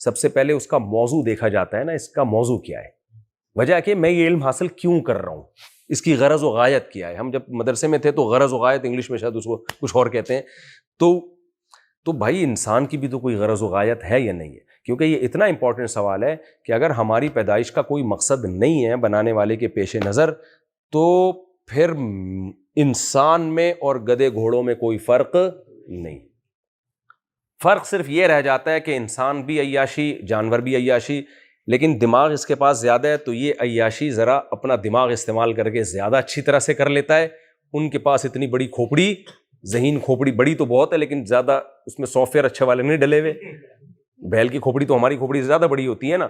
سب سے پہلے اس کا موضوع دیکھا جاتا ہے نا, اس کا موضوع کیا ہے, وجہ کہ میں یہ علم حاصل کیوں کر رہا ہوں, اس کی غرض و غایت کیا ہے. ہم جب مدرسے میں تھے تو غرض و غایت انگلش میں شاید اس کو کچھ اور کہتے ہیں. تو بھائی انسان کی بھی تو کوئی غرض و غایت ہے یا نہیں ہے, کیونکہ یہ اتنا امپورٹنٹ سوال ہے کہ اگر ہماری پیدائش کا کوئی مقصد نہیں ہے بنانے والے کے پیش نظر, تو پھر انسان میں اور گدھے گھوڑوں میں کوئی فرق نہیں. فرق صرف یہ رہ جاتا ہے کہ انسان بھی عیاشی, جانور بھی عیاشی, لیکن دماغ اس کے پاس زیادہ ہے تو یہ عیاشی ذرا اپنا دماغ استعمال کر کے زیادہ اچھی طرح سے کر لیتا ہے. ان کے پاس اتنی بڑی کھوپڑی, ذہین کھوپڑی بڑی تو بہت ہے, لیکن زیادہ اس میں سافٹ ویئر اچھے والے نہیں ڈلے ہوئے. بیل کی کھوپڑی تو ہماری کھوپڑی سے زیادہ بڑی ہوتی ہے نا,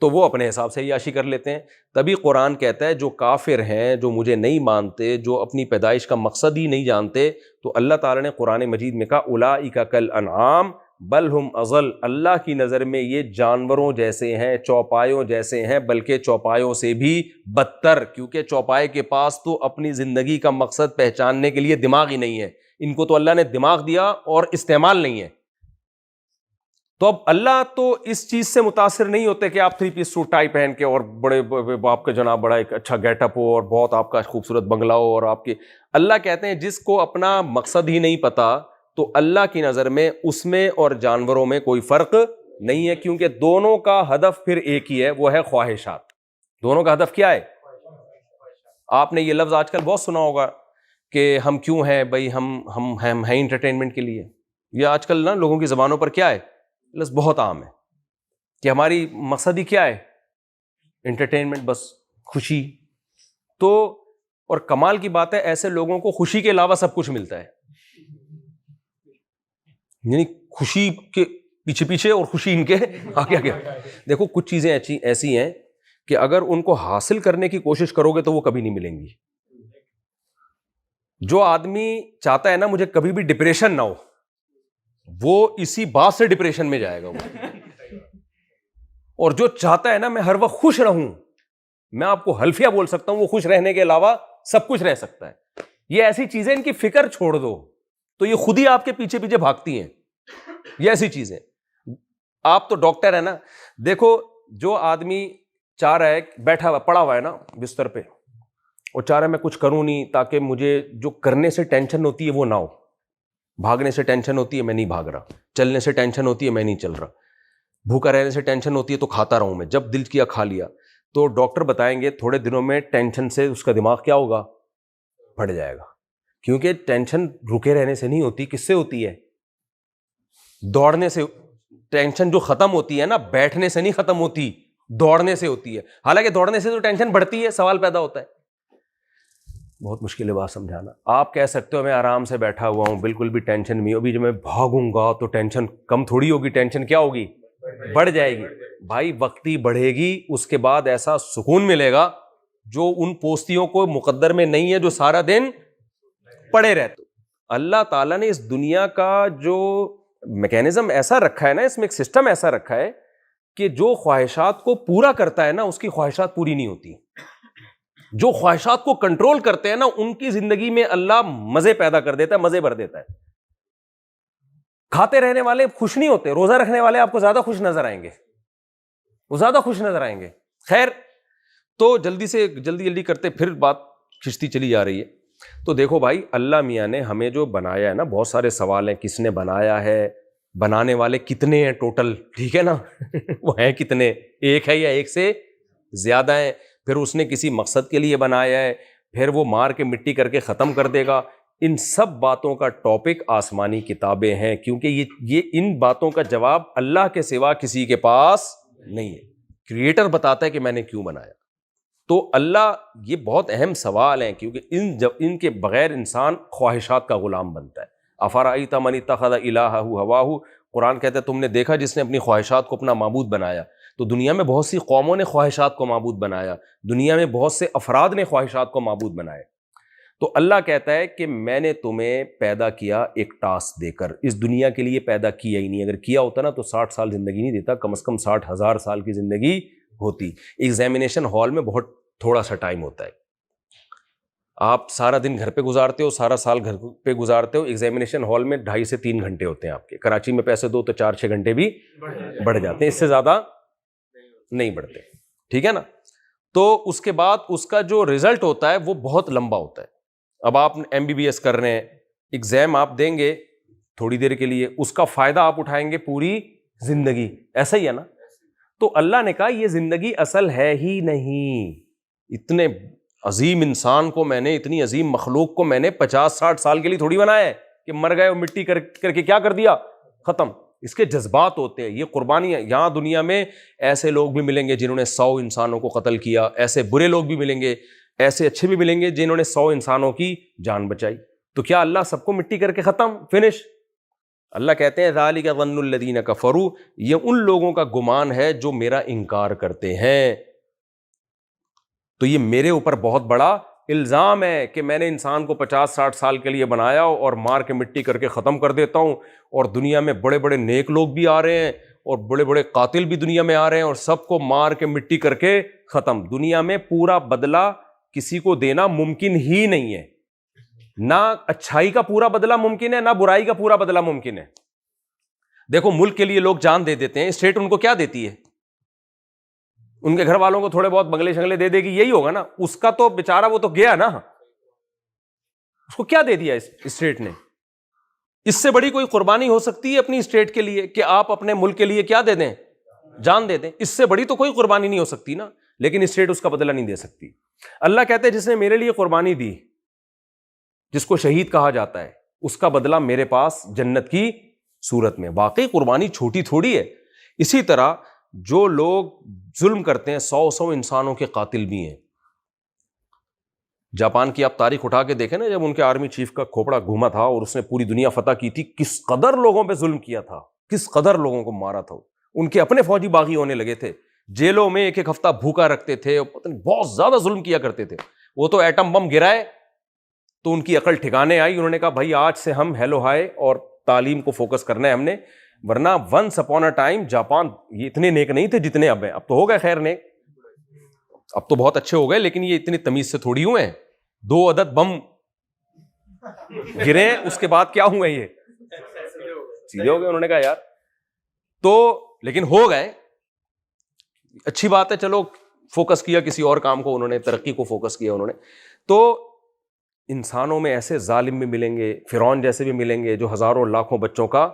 تو وہ اپنے حساب سے عیاشی کر لیتے ہیں. تبھی قرآن کہتا ہے جو کافر ہیں, جو مجھے نہیں مانتے, جو اپنی پیدائش کا مقصد ہی نہیں جانتے, تو اللہ تعالیٰ نے قرآن مجید میں کہا اولئک کالانعام بل ہم اضل, اللہ کی نظر میں یہ جانوروں جیسے ہیں, چوپایوں جیسے ہیں, بلکہ چوپایوں سے بھی بدتر, کیونکہ چوپائے کے پاس تو اپنی زندگی کا مقصد پہچاننے کے لیے دماغ ہی نہیں ہے. ان کو تو اللہ نے دماغ دیا اور استعمال نہیں ہے. تو اب اللہ تو اس چیز سے متاثر نہیں ہوتے کہ آپ 3 پیس سوٹ ٹائی پہن کے اور بڑے آپ کا جناب بڑا ایک اچھا گیٹ اپ ہو اور بہت آپ کا خوبصورت بنگلہ ہو, اور آپ کے, اللہ کہتے ہیں جس کو اپنا مقصد ہی نہیں پتا تو اللہ کی نظر میں اس میں اور جانوروں میں کوئی فرق نہیں ہے, کیونکہ دونوں کا ہدف پھر ایک ہی ہے, وہ ہے خواہشات. دونوں کا ہدف کیا ہے؟ آپ نے یہ لفظ آج کل بہت سنا ہوگا کہ ہم کیوں ہیں بھائی, ہم ہیں انٹرٹینمنٹ کے لیے. یہ آج کل نا لوگوں کی زبانوں پر کیا ہے, لفظ بہت عام ہے کہ ہماری مقصد ہی کیا ہے, انٹرٹینمنٹ, بس خوشی. تو اور کمال کی بات ہے ایسے لوگوں کو خوشی کے علاوہ سب کچھ ملتا ہے, یعنی خوشی کے پیچھے پیچھے اور خوشی ان کے آگے آگے. دیکھو کچھ چیزیں ایسی ہیں کہ اگر ان کو حاصل کرنے کی کوشش کرو گے تو وہ کبھی نہیں ملیں گی. جو آدمی چاہتا ہے نا مجھے کبھی بھی ڈپریشن نہ ہو, وہ اسی بات سے ڈپریشن میں جائے گا وہ. اور جو چاہتا ہے نا میں ہر وقت خوش رہوں, میں آپ کو حلفیہ بول سکتا ہوں وہ خوش رہنے کے علاوہ سب کچھ رہ سکتا ہے. یہ ایسی چیزیں ان کی فکر چھوڑ دو تو یہ خود ہی آپ کے پیچھے پیچھے بھاگتی ہیں. یہ ایسی چیزیں, آپ تو ڈاکٹر ہے نا, دیکھو جو آدمی چاہ رہا ہے, بیٹھا ہوا پڑا ہوا ہے نا بستر پہ, اور چاہ رہا ہے میں کچھ کروں نہیں تاکہ مجھے جو کرنے سے ٹینشن ہوتی ہے وہ نہ ہو. بھاگنے سے ٹینشن ہوتی ہے میں نہیں بھاگ رہا, چلنے سے ٹینشن ہوتی ہے میں نہیں چل رہا, بھوکا رہنے سے ٹینشن ہوتی ہے تو کھاتا رہوں میں, جب دل کیا کھا لیا. تو ڈاکٹر بتائیں گے تھوڑے دنوں میں ٹینشن سے اس کا دماغ کیا ہوگا, پھٹ جائے گا. کیونکہ ٹینشن رکے رہنے سے نہیں ہوتی, کس سے ہوتی ہے, دوڑنے سے. ٹینشن جو ختم ہوتی ہے نا بیٹھنے سے نہیں ختم ہوتی, دوڑنے سے ہوتی ہے. حالانکہ دوڑنے سے تو ٹینشن بڑھتی ہے. سوال پیدا ہوتا ہے, بہت مشکل ہے بات سمجھانا. آپ کہہ سکتے ہو میں آرام سے بیٹھا ہوا ہوں, بالکل بھی ٹینشن نہیں ہوگی, جب میں بھاگوں گا تو ٹینشن کم تھوڑی ہوگی, ٹینشن کیا ہوگی, بڑھ جائے گی. بھائی وقتی بڑھے گی, اس کے بعد ایسا سکون ملے گا جو ان پوستیوں کو مقدر میں نہیں ہے جو سارا دن پڑے رہتے. اللہ تعالیٰ نے اس دنیا کا جو میکینزم ایسا رکھا ہے نا, اس میں ایک سسٹم ایسا رکھا ہے کہ جو خواہشات کو پورا کرتا ہے نا اس کی خواہشات پوری نہیں ہوتی. جو خواہشات کو کنٹرول کرتے ہیں نا ان کی زندگی میں اللہ مزے پیدا کر دیتا ہے, مزے بھر دیتا ہے. کھاتے رہنے والے خوش نہیں ہوتے, روزہ رکھنے والے آپ کو زیادہ خوش نظر آئیں گے, وہ زیادہ خوش نظر آئیں گے. خیر, تو جلدی کرتے پھر بات کھنچتی چلی جا رہی ہے. تو دیکھو بھائی اللہ میاں نے ہمیں جو بنایا ہے نا, بہت سارے سوال ہیں, کس نے بنایا ہے, بنانے والے کتنے ہیں ٹوٹل, ٹھیک ہے نا, وہ ہیں کتنے, ایک ہے یا ایک سے زیادہ ہیں, پھر اس نے کسی مقصد کے لیے بنایا ہے, پھر وہ مار کے مٹی کر کے ختم کر دے گا. ان سب باتوں کا ٹاپک آسمانی کتابیں ہیں, کیونکہ یہ ان باتوں کا جواب اللہ کے سوا کسی کے پاس نہیں ہے. کریٹر بتاتا ہے کہ میں نے کیوں بنایا. تو اللہ, یہ بہت اہم سوال ہیں, کیونکہ ان کے بغیر انسان خواہشات کا غلام بنتا ہے. افرأیت من اتخذ الہہ ہواہ, قرآن کہتا ہے تم نے دیکھا جس نے اپنی خواہشات کو اپنا معبود بنایا. تو دنیا میں بہت سی قوموں نے خواہشات کو معبود بنایا, دنیا میں بہت سے افراد نے خواہشات کو معبود بنایا. تو اللہ کہتا ہے کہ میں نے تمہیں پیدا کیا ایک ٹاسک دے کر, اس دنیا کے لیے پیدا کیا ہی نہیں. اگر کیا ہوتا نا تو 60 سال زندگی نہیں دیتا, کم از کم 60,000 سال کی زندگی ہوتی. ایگزامینیشن ہال میں بہت تھوڑا سا ٹائم ہوتا ہے. آپ سارا دن گھر پہ گزارتے ہو، سارا سال گھر پہ گزارتے ہو، ایگزامینیشن ہال میں 2.5 سے 3 گھنٹے ہوتے ہیں آپ کے. کراچی میں پیسے دو تو 4-6 گھنٹے بھی بڑھ جاتے ہیں، اس سے زیادہ نہیں بڑھتے. ٹھیک ہے نا. تو اس کے بعد اس کا جو رزلٹ ہوتا ہے وہ بہت لمبا ہوتا ہے. اب آپ MBBS کر رہے ہیں، ایگزام آپ دیں گے تھوڑی دیر کے لیے، اس کا فائدہ آپ اٹھائیں گے پوری زندگی. ایسا ہی ہے نا. تو اللہ نے کہا یہ زندگی اصل ہے ہی نہیں. اتنے عظیم انسان کو میں نے، اتنی عظیم مخلوق کو میں نے 50-60 سال کے لیے تھوڑی بنایا ہے کہ مر گئے اور مٹی کر کے کیا کر دیا، ختم. اس کے جذبات ہوتے ہیں، یہ قربانی ہے. یہاں دنیا میں ایسے لوگ بھی ملیں گے جنہوں نے 100 انسانوں کو قتل کیا، ایسے برے لوگ بھی ملیں گے، ایسے اچھے بھی ملیں گے جنہوں نے 100 انسانوں کی جان بچائی. تو کیا اللہ سب کو مٹی کر کے ختم، فنش؟ اللہ کہتے ہیں ذالک ظن الذین کفروا، یہ ان لوگوں کا گمان ہے جو میرا انکار کرتے ہیں. تو یہ میرے اوپر بہت بڑا الزام ہے کہ میں نے انسان کو 50-60 سال کے لیے بنایا اور مار کے مٹی کر کے ختم کر دیتا ہوں، اور دنیا میں بڑے بڑے نیک لوگ بھی آ رہے ہیں اور بڑے بڑے قاتل بھی دنیا میں آ رہے ہیں اور سب کو مار کے مٹی کر کے ختم. دنیا میں پورا بدلہ کسی کو دینا ممکن ہی نہیں ہے. نہ اچھائی کا پورا بدلہ ممکن ہے، نہ برائی کا پورا بدلہ ممکن ہے. دیکھو ملک کے لیے لوگ جان دے دیتے ہیں، اسٹیٹ ان کو کیا دیتی ہے؟ ان کے گھر والوں کو تھوڑے بہت بنگلے شنگلے دے دے گی، یہی ہوگا نا. اس کا تو بیچارہ وہ تو گیا نا، اس کو کیا دے دیا اس اسٹیٹ نے؟ اس سے بڑی کوئی قربانی ہو سکتی ہے اپنی اسٹیٹ کے لیے کہ آپ اپنے ملک کے لیے کیا دے دیں؟ جان دے دیں. اس سے بڑی تو کوئی قربانی نہیں ہو سکتی نا. لیکن اسٹیٹ اس کا بدلہ نہیں دے سکتی. اللہ کہتے ہیں جس نے میرے لیے قربانی دی، جس کو شہید کہا جاتا ہے، اس کا بدلہ میرے پاس جنت کی صورت میں. واقعی قربانی چھوٹی تھوڑی ہے. اسی طرح جو لوگ ظلم کرتے ہیں، 100 انسانوں کے قاتل بھی ہیں. جاپان کی آپ تاریخ اٹھا کے دیکھیں نا، جب ان کے آرمی چیف کا کھوپڑا گھوما تھا اور اس نے پوری دنیا فتح کی تھی، کس قدر لوگوں پہ ظلم کیا تھا، کس قدر لوگوں کو مارا تھا. ان کے اپنے فوجی باغی ہونے لگے تھے، جیلوں میں 1 ہفتہ بھوکا رکھتے تھے، بہت زیادہ ظلم کیا کرتے تھے. وہ تو ایٹم بم گرائے تو ان کی عقل ٹھکانے آئی. انہوں نے کہا بھائی آج سے ہم ہیلو ہائے اور تعلیم کو فوکس کرنا ہے ہم نے، ورنہ once upon a time Japan یہ اتنے نیک نہیں تھے جتنے اب ہیں. اب تو ہو گئے خیر نیک، اب تو بہت اچھے ہو گئے، لیکن یہ اتنی تمیز سے تھوڑی ہوئے ہیں. 2 عدد بم گرے، اس کے بعد کیا ہوئے؟ یہ سیدھے ہو گئے. انہوں نے کہا یار تو، لیکن ہو گئے، اچھی بات ہے. چلو فوکس کیا کسی اور کام کو، انہوں نے ترقی کو فوکس کیا انہوں نے. تو انسانوں میں ایسے ظالم بھی ملیں گے، فرعون جیسے بھی ملیں گے، جو ہزاروں لاکھوں بچوں کا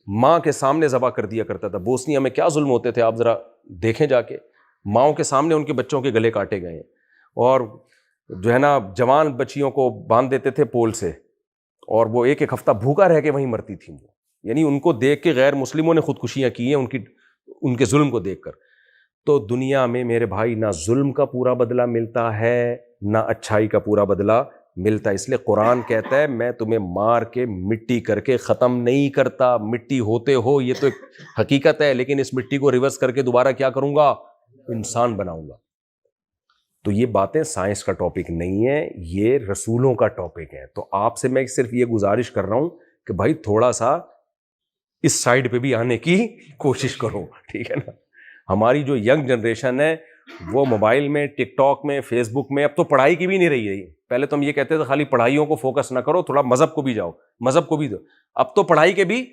ماں کے سامنے ذبح کر دیا کرتا تھا. بوسنیا میں کیا ظلم ہوتے تھے آپ ذرا دیکھیں جا کے. ماؤں کے سامنے ان کے بچوں کے گلے کاٹے گئے ہیں، اور جو ہے نا جوان بچیوں کو باندھ دیتے تھے پول سے، اور وہ 1 ہفتہ بھوکا رہ کے وہیں مرتی تھیں وہ. یعنی ان کو دیکھ کے غیر مسلموں نے خودکشیاں کی ہیں ان کے ظلم کو دیکھ کر. تو دنیا میں میرے بھائی نہ ظلم کا پورا بدلہ ملتا ہے، نہ اچھائی کا پورا بدلہ ملتا ہے. اس لیے قرآن کہتا ہے میں تمہیں مار کے مٹی کر کے ختم نہیں کرتا. مٹی ہوتے ہو یہ تو ایک حقیقت ہے، لیکن اس مٹی کو ریورس کر کے دوبارہ کیا کروں گا؟ انسان بناؤں گا. تو یہ باتیں سائنس کا ٹاپک نہیں ہے، یہ رسولوں کا ٹاپک ہے. تو آپ سے میں صرف یہ گزارش کر رہا ہوں کہ بھائی تھوڑا سا اس سائڈ پہ بھی آنے کی کوشش کرو، ٹھیک ہے نا. ہماری جو ینگ جنریشن ہے وہ موبائل میں، ٹک ٹاک میں، فیس بک میں، اب تو پڑھائی کی بھی نہیں رہی ہے. پہلے تو ہم یہ کہتے تھے خالی پڑھائیوں کو فوکس نہ کرو، تھوڑا مذہب کو بھی جاؤ، مذہب کو بھی دو. اب تو پڑھائی کے بھی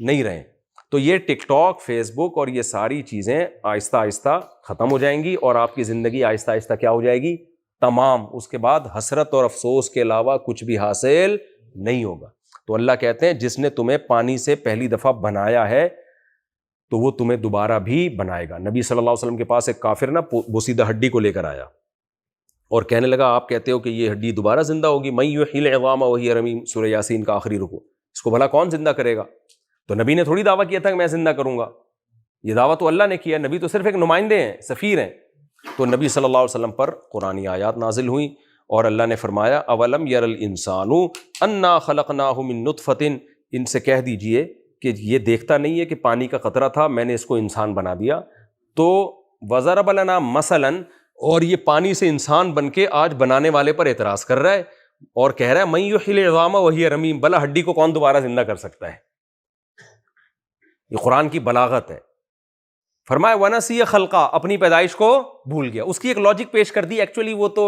نہیں رہے. تو یہ ٹک ٹاک، فیس بک اور یہ ساری چیزیں آہستہ آہستہ ختم ہو جائیں گی، اور آپ کی زندگی آہستہ آہستہ کیا ہو جائے گی؟ تمام. اس کے بعد حسرت اور افسوس کے علاوہ کچھ بھی حاصل نہیں ہوگا. تو اللہ کہتے ہیں جس نے تمہیں پانی سے پہلی دفعہ بنایا ہے تو وہ تمہیں دوبارہ بھی بنائے گا. نبی صلی اللہ علیہ وسلم کے پاس ایک کافر نا بوسیدہ ہڈی کو لے کر آیا اور کہنے لگا آپ کہتے ہو کہ یہ ہڈی دوبارہ زندہ ہوگی. من یحیی العظام وہی رمیم، سورہ یاسین کا آخری رکوع. اس کو بھلا کون زندہ کرے گا؟ تو نبی نے تھوڑی دعویٰ کیا تھا کہ میں زندہ کروں گا. یہ دعویٰ تو اللہ نے کیا. نبی تو صرف ایک نمائندے ہیں، سفیر ہیں. تو نبی صلی اللہ علیہ وسلم پر قرآنی آیات نازل ہوئیں اور اللہ نے فرمایا اولم یر الانسان انا خلقناہ من نطفۃ، ان سے کہہ دیجئے کہ یہ دیکھتا نہیں ہے کہ پانی کا قطرہ تھا، میں نے اس کو انسان بنا دیا. تو وضرب لنا مثلا، اور یہ پانی سے انسان بن کے آج بنانے والے پر اعتراض کر رہا ہے اور کہہ رہا ہے من یحیی العظام وہی رمیم، بھلا ہڈی کو کون دوبارہ زندہ کر سکتا ہے؟ یہ قرآن کی بلاغت ہے. فرمایا ونسی خلقہ، اپنی پیدائش کو بھول گیا. اس کی ایک لاجک پیش کر دی. ایکچولی وہ تو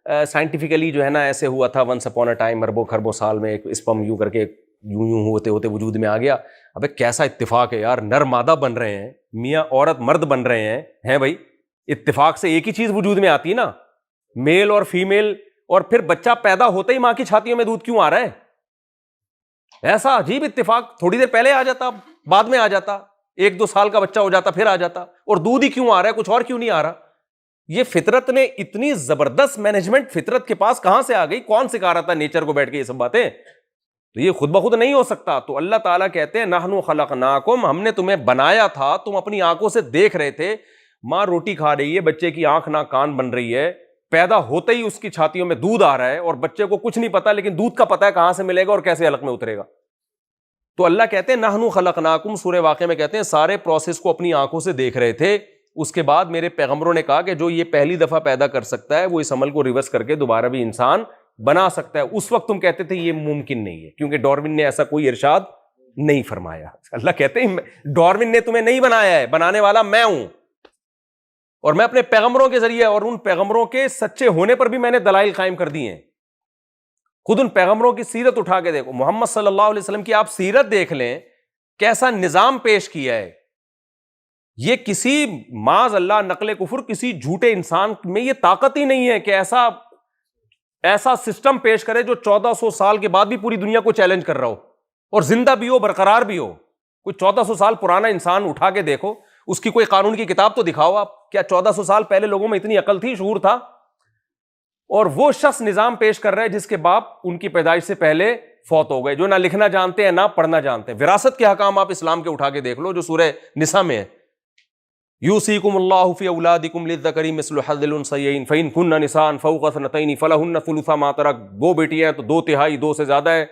سائنٹیفکلی جو ہے نا ایسے ہوا تھا ونس اپون اے ٹائم، اربوں خربوں سال میں ایک اسپم یوں کر کے یوں یوں ہوتے ہوتے وجود میں آ گیا. ابے کیسا اتفاق ہے یار، نر مادہ بن رہے ہیں، میاں عورت مرد بن رہے ہیں بھائی، اتفاق سے ایک ہی چیز وجود میں آتی ہے نا، میل اور فیمیل. اور پھر بچہ پیدا ہوتے ہی ماں کی چھاتیوں میں دودھ کیوں آ رہا ہے؟ ایسا عجیب اتفاق، تھوڑی دیر پہلے آ جاتا، بعد میں آ جاتا، 1-2 سال کا بچہ ہو جاتا پھر آ جاتا، اور دودھ ہی کیوں آ رہا ہے، کچھ اور کیوں نہیں آ رہا؟ یہ فطرت نے اتنی زبردست مینجمنٹ فطرت کے پاس کہاں سے آ گئی؟ کون سکھا رہا تھا نیچر کو بیٹھ کے یہ سب باتیں؟ تو یہ خود بخود نہیں ہو سکتا. تو اللہ تعالیٰ کہتے ہیں نحن خلقناکم، ہم نے تمہیں بنایا تھا، تم اپنی آنکھوں سے دیکھ رہے تھے. ماں روٹی کھا رہی ہے، بچے کی آنکھ ناک کان بن رہی ہے، پیدا ہوتے ہی اس کی چھاتیوں میں دودھ آ رہا ہے، اور بچے کو کچھ نہیں پتا، لیکن دودھ کا پتا ہے کہاں سے ملے گا اور کیسے حلق میں اترے گا. تو اللہ کہتے ہیں نحن خلقناکم، سورہ واقعہ میں کہتے ہیں سارے پروسیس کو اپنی آنکھوں سے دیکھ رہے تھے. اس کے بعد میرے پیغمبروں نے کہا کہ جو یہ پہلی دفعہ پیدا کر سکتا ہے وہ اس عمل کو ریورس کر کے دوبارہ بھی انسان بنا سکتا ہے. اس وقت تم کہتے تھے یہ ممکن نہیں ہے، کیونکہ ڈارون نے ایسا کوئی ارشاد نہیں فرمایا. اللہ کہتے ہیں ڈارون نے تمہیں نہیں بنایا ہے، بنانے والا میں ہوں، اور میں اپنے پیغمبروں کے ذریعے اور ان پیغمبروں کے سچے ہونے پر بھی میں نے دلائل قائم کر دی ہیں. خود ان پیغمبروں کی سیرت اٹھا کے دیکھو، محمد صلی اللہ علیہ وسلم کی آپ سیرت دیکھ لیں، کیسا نظام پیش کیا ہے. یہ کسی معاذ اللہ نقل کفر کسی جھوٹے انسان میں یہ طاقت ہی نہیں ہے کہ ایسا سسٹم پیش کرے جو 1400 سال کے بعد بھی پوری دنیا کو چیلنج کر رہا ہو اور زندہ بھی ہو، برقرار بھی ہو. کوئی 1400 سال پرانا انسان اٹھا کے دیکھو، اس کی کوئی قانون کی کتاب تو دکھاؤ آپ. کیا 1400 سال پہلے لوگوں میں اتنی عقل تھی، شعور تھا؟ اور وہ شخص نظام پیش کر رہا ہے جس کے باپ ان کی پیدائش سے پہلے فوت ہو گئے، جو نہ لکھنا جانتے ہیں نہ پڑھنا جانتے ہیں. وراثت کے حکام آپ اسلام کے اٹھا کے دیکھ لو جو سورہ نساء میں ہے، یوصیکم اللہ فی اولادکم للذکر مثل حظ الانثیین فإن کن نساء فوق اثنتین فلہن ثلث ما ترک. 2 بیٹی ہیں تو 2/3، 2 سے زیادہ ہے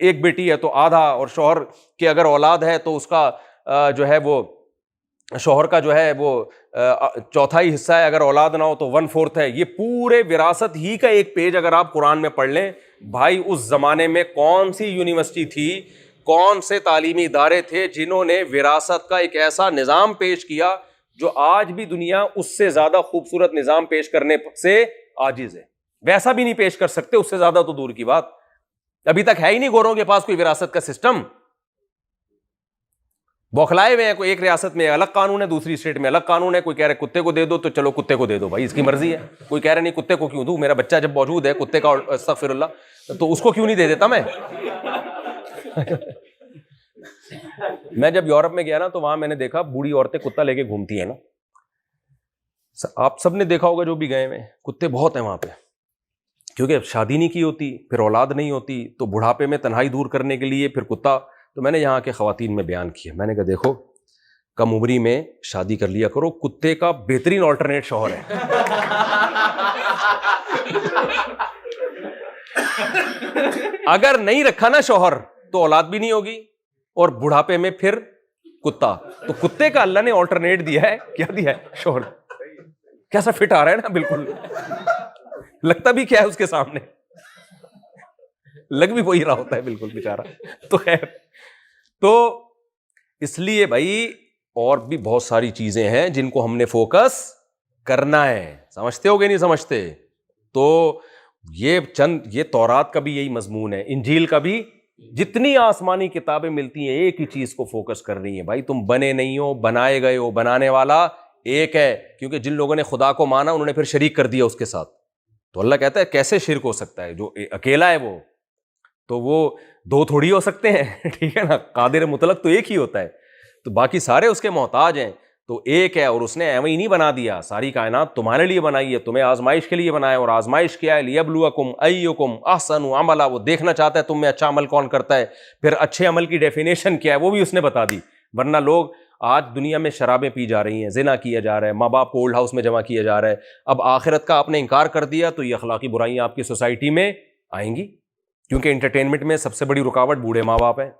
1 بیٹی ہے تو آدھا، اور شوہر کی اگر اولاد ہے تو اس کا جو ہے وہ شوہر کا جو ہے وہ 1/4 حصہ ہے، اگر اولاد نہ ہو تو 1/4 ہے. یہ پورے وراثت ہی کا ایک پیج اگر آپ قرآن میں پڑھ لیں، بھائی اس زمانے میں کون سی یونیورسٹی تھی، کون سے تعلیمی ادارے تھے جنہوں نے وراثت کا ایک ایسا نظام پیش کیا جو آج بھی دنیا اس سے زیادہ خوبصورت نظام پیش کرنے سے عاجز ہے. ویسا بھی نہیں پیش کر سکتے، اس سے زیادہ تو دور کی بات. ابھی تک ہے ہی نہیں گوروں کے پاس کوئی وراثت کا سسٹم. بوکھلائے ہوئے ہیں، کوئی ایک ریاست میں الگ قانون ہے، دوسری اسٹیٹ میں الگ قانون ہے. کوئی کہہ رہے کتے کو دے دو تو چلو کتے کو دے دو، بھائی اس کی مرضی ہے. کوئی کہہ رہے نہیں کتے کو کیوں دوں، میرا بچہ جب موجود ہے کتے کا، استغفر اللہ، تو اس کو کیوں نہیں دے دیتا میں. میں جب یورپ میں گیا نا تو وہاں میں نے دیکھا بوڑھی عورتیں کتا لے کے گھومتی ہیں نا. آپ سب نے دیکھا ہوگا جو بھی گئے ہوئے، کتے بہت ہیں وہاں پہ، کیونکہ شادی نہیں کی ہوتی، پھر اولاد نہیں ہوتی، تو بڑھاپے میں تنہائی دور کرنے کے لیے پھر کتا. تو میں نے یہاں کے خواتین میں بیان کیا، میں نے کہا دیکھو کم عمری میں شادی کر لیا کرو، کتے کا بہترین آلٹرنیٹ شوہر ہے. اگر نہیں رکھا نا شوہر تو اولاد بھی نہیں ہوگی، اور بڑھاپے میں پھر کتا. تو کتے کا اللہ نے آلٹرنیٹ دیا ہے، کیا دیا ہے؟ شوہر. کیسا فٹ آ رہا ہے نا، بالکل لگتا بھی کیا ہے اس کے سامنے، لگ بھی وہی رہا ہوتا ہے بالکل بیچارہ. تو خیر، تو اس لیے بھائی اور بھی بہت ساری چیزیں ہیں جن کو ہم نے فوکس کرنا ہے. سمجھتے ہو گے نہیں سمجھتے؟ تو یہ تورات کا بھی یہی مضمون ہے، انجیل کا بھی. جتنی آسمانی کتابیں ملتی ہیں ایک ہی چیز کو فوکس کر رہی ہیں، بھائی تم بنے نہیں ہو، بنائے گئے ہو، بنانے والا ایک ہے. کیونکہ جن لوگوں نے خدا کو مانا انہوں نے پھر شریک کر دیا اس کے ساتھ. تو اللہ کہتا ہے کیسے شرک ہو سکتا ہے؟ جو اکیلا ہے وہ تو وہ 2 تھوڑی ہو سکتے ہیں، ٹھیک ہے نا. قادر مطلق تو ایک ہی ہوتا ہے، تو باقی سارے اس کے محتاج ہیں. تو ایک ہے، اور اس نے ایویں ہی نہیں بنا دیا. ساری کائنات تمہارے لیے بنائی ہے، تمہیں آزمائش کے لیے بنایا. اور آزمائش کیا ہے؟ لیبلوکم ایکم احسن عملا. وہ دیکھنا چاہتا ہے تم میں اچھا عمل کون کرتا ہے. پھر اچھے عمل کی ڈیفینیشن کیا ہے وہ بھی اس نے بتا دی. ورنہ لوگ آج دنیا میں شرابیں پی جا رہی ہیں، زنا کیا جا رہا ہے، ماں باپ کو اولڈ ہاؤس میں جمع کیا جا رہا ہے. اب آخرت کا آپ نے انکار کر دیا تو یہ اخلاقی برائیاں آپ کی سوسائٹی میں آئیں گی، کیونکہ انٹرٹینمنٹ میں سب سے بڑی رکاوٹ بوڑھے ماں باپ ہیں.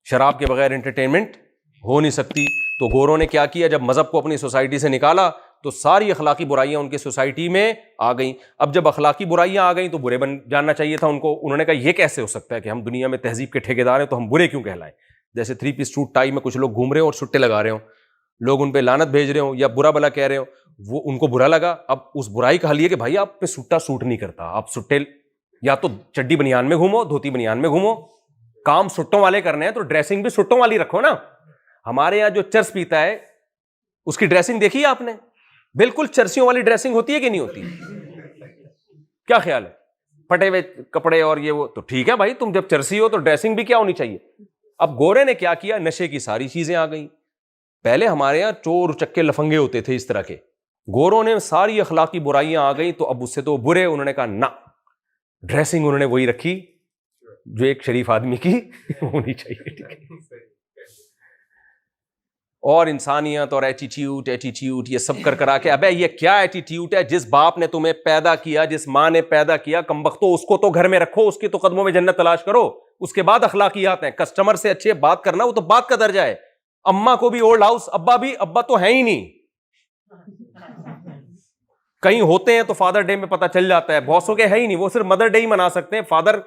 شراب کے بغیر انٹرٹینمنٹ ہو نہیں سکتی. تو گوروں نے کیا کیا؟ جب مذہب کو اپنی سوسائٹی سے نکالا تو ساری اخلاقی برائیاں ان کی سوسائٹی میں آ گئیں. اب جب اخلاقی برائیاں آ گئیں تو برے بن جاننا چاہیے تھا ان کو. انہوں نے کہا یہ کیسے ہو سکتا ہے کہ ہم دنیا میں تہذیب کے ٹھیکیدار ہیں تو ہم برے کیوں کہلائیں؟ جیسے 3 پیس سوٹ ٹائی میں کچھ لوگ گھوم رہے ہوں اور چھٹے لگا رہے ہوں، لوگ ان پہ لعنت بھیج رہے ہوں یا برا بلا کہہ رہے ہوں, وہ ان کو برا لگا. اب اس برائی کا حل یہ کہ بھائی آپ پہ سٹا سوٹ نہیں کرتا, آپ سٹے یا تو چڈی بنیان میں گھومو, دھوتی بنیان میں گھومو, کام سٹوں والے کرنے ہیں تو ڈریسنگ بھی سٹوں والی رکھو نا. ہمارے یہاں جو چرس پیتا ہے اس کی ڈریسنگ دیکھی ہے آپ نے؟ بالکل چرسیوں والی ڈریسنگ ہوتی ہے کہ نہیں ہوتی؟ کیا خیال ہے؟ پھٹے ہوئے کپڑے اور یہ وہ, تو ٹھیک ہے بھائی, تم جب چرسی ہو تو ڈریسنگ بھی کیا ہونی چاہیے. اب گورے نے کیا کیا, نشے کی ساری چیزیں آ گئیں. پہلے ہمارے یہاں چور چکے لفنگے ہوتے تھے اس طرح کے, گوروں نے ساری اخلاقی برائیاں آ گئیں, تو اب اس سے تو برے, انہوں نے کہا نہ, ڈریسنگ انہوں نے وہی رکھی جو ایک شریف آدمی کی ہونی چاہیے. ٹھیک ہے, اور انسانیت اور ایٹیٹیوڈ یہ سب کر کرا کے, ابے یہ کیا ایٹیٹیوڈ ہے؟ جس باپ نے تمہیں پیدا کیا, جس ماں نے پیدا کیا, کمبختو اس کو تو گھر میں رکھو, اس کے تو قدموں میں جنت تلاش کرو. اس کے بعد اخلاقیات ہیں. کسٹمر سے اچھے بات کرنا وہ تو بات کا درجہ ہے. اماں کو بھی اولڈ ہاؤس, ابا بھی, ابا تو ہے ہی نہیں, کہیں ہوتے ہیں تو فادر ڈے میں پتہ چل جاتا ہے, بہت سو کے ہے ہی نہیں, وہ صرف مدر ڈے ہی منا سکتے ہیں. فادر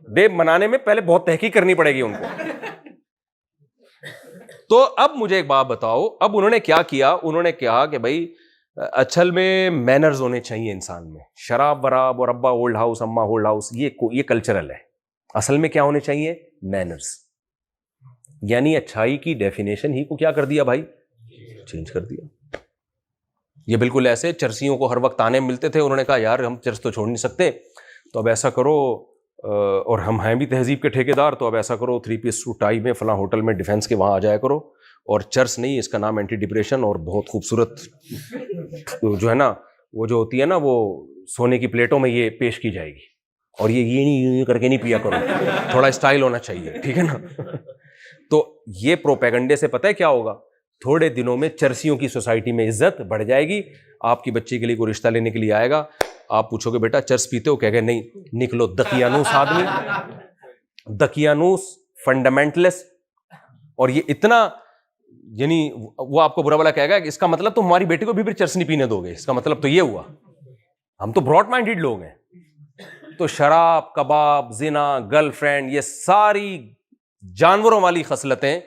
ڈے منانے میں پہلے بہت تحقیق کرنی پڑے گی ان کو. تو اب مجھے ایک بات بتاؤ, اب انہوں نے کیا کیا, انہوں نے کہا کہ بھائی اصل میں مینرز ہونے چاہیے انسان میں. شراب وراب اور ابا اولڈ ہاؤس اماں اولڈ ہاؤس یہ کلچرل ہے. اصل میں کیا ہونے چاہیے؟ مینرز. یعنی اچھائی کی ڈیفینیشن ہی کو کیا کر دیا بھائی؟ چینج کر دیا. یہ بالکل ایسے چرسیوں کو ہر وقت آنے ملتے تھے, انہوں نے کہا یار ہم چرس تو چھوڑ نہیں سکتے, تو اب ایسا کرو, اور ہم ہیں بھی تہذیب کے ٹھیکیدار, تو اب ایسا کرو 3 پیس سوٹ ٹائی میں فلاں ہوٹل میں ڈیفینس کے وہاں آ جایا کرو, اور چرس نہیں, اس کا نام اینٹی ڈپریشن, اور بہت خوبصورت جو ہے نا وہ جو ہوتی ہے نا وہ سونے کی پلیٹوں میں یہ پیش کی جائے گی, اور یہ نہیں کر کے نہیں پیا کرو, تھوڑا اسٹائل ہونا چاہیے. ٹھیک ہے نا. تو یہ پروپیگنڈے سے پتہ ہے کیا ہوگا, تھوڑے دنوں میں چرسیوں کی سوسائٹی میں عزت بڑھ جائے گی. آپ کی بچی کے لیے کوئی رشتہ لینے کے لیے آئے گا, آپ پوچھو گے بیٹا چرس پیتے ہو, کہہ گئے نہیں, نکلو دقیانوس آدمی, دقیانوس فنڈامنٹلسٹ. اور یہ اتنا, یعنی وہ آپ کو برا بلا کہے گا کہ اس کا مطلب تم ہماری بیٹی کو بھی پھر چرس نہیں پینے دو گے, اس کا مطلب تو یہ ہوا. ہم تو براڈ مائنڈیڈ لوگ ہیں. تو شراب, کباب, زنا, گرل فرینڈ, یہ ساری جانوروں والی خصلتیں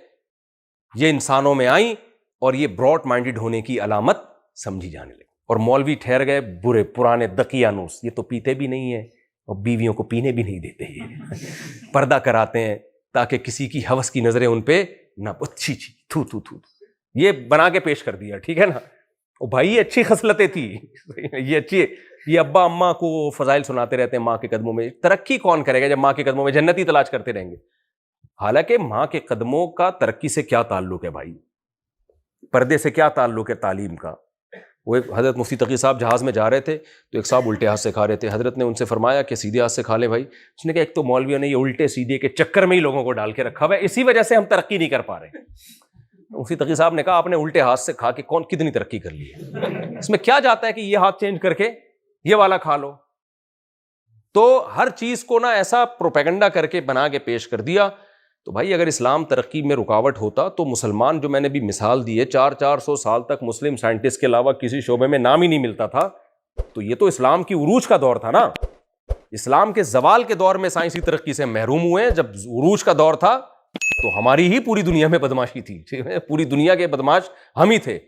یہ انسانوں میں آئیں, اور یہ براڈ مائنڈیڈ ہونے کی علامت سمجھی جانے لگی. اور مولوی ٹھہر گئے برے پرانے دقیانوس, یہ تو پیتے بھی نہیں ہیں اور بیویوں کو پینے بھی نہیں دیتے, یہ پردہ کراتے ہیں تاکہ کسی کی ہوس کی نظریں ان پہ نہ, اچھی تھو تھو تھو, یہ بنا کے پیش کر دیا. ٹھیک ہے نا. او بھائی یہ اچھی خصلتیں تھی, یہ اچھی, یہ ابا اماں کو فضائل سناتے رہتے ہیں ماں کے قدموں میں. ترقی کون کرے گا جب ماں کے قدموں میں جنتی تلاش کرتے رہیں گے؟ حالانکہ ماں کے قدموں کا ترقی سے کیا تعلق ہے بھائی؟ پردے سے کیا تعلق ہے تعلیم کا؟ وہ ایک حضرت مفتی تقی صاحب جہاز میں جا رہے تھے, تو ایک صاحب الٹے ہاتھ سے کھا رہے تھے. حضرت نے ان سے فرمایا کہ سیدھے ہاتھ سے کھا لیں بھائی. اس نے کہا ایک تو مولویوں نے یہ الٹے سیدھے کے چکر میں ہی لوگوں کو ڈال کے رکھا ہوا ہے, اسی وجہ سے ہم ترقی نہیں کر پا رہے. مفتی تقی صاحب نے کہا آپ نے الٹے ہاتھ سے کھا کے کتنی ترقی کر لی ہے, اس میں کیا جاتا ہے کہ یہ ہاتھ چینج کر کے یہ والا کھا لو. تو ہر چیز کو نا ایسا پروپیگنڈا کر کے بنا کے پیش کر دیا. تو بھائی اگر اسلام ترقی میں رکاوٹ ہوتا تو مسلمان, جو میں نے بھی مثال دی ہے, 400 سال تک مسلم سائنٹسٹ کے علاوہ کسی شعبے میں نام ہی نہیں ملتا تھا. تو یہ تو اسلام کی عروج کا دور تھا نا. اسلام کے زوال کے دور میں سائنسی ترقی سے محروم ہوئے. جب عروج کا دور تھا تو ہماری ہی پوری دنیا میں بدماشی تھی, پوری دنیا کے بدماش ہم ہی تھے.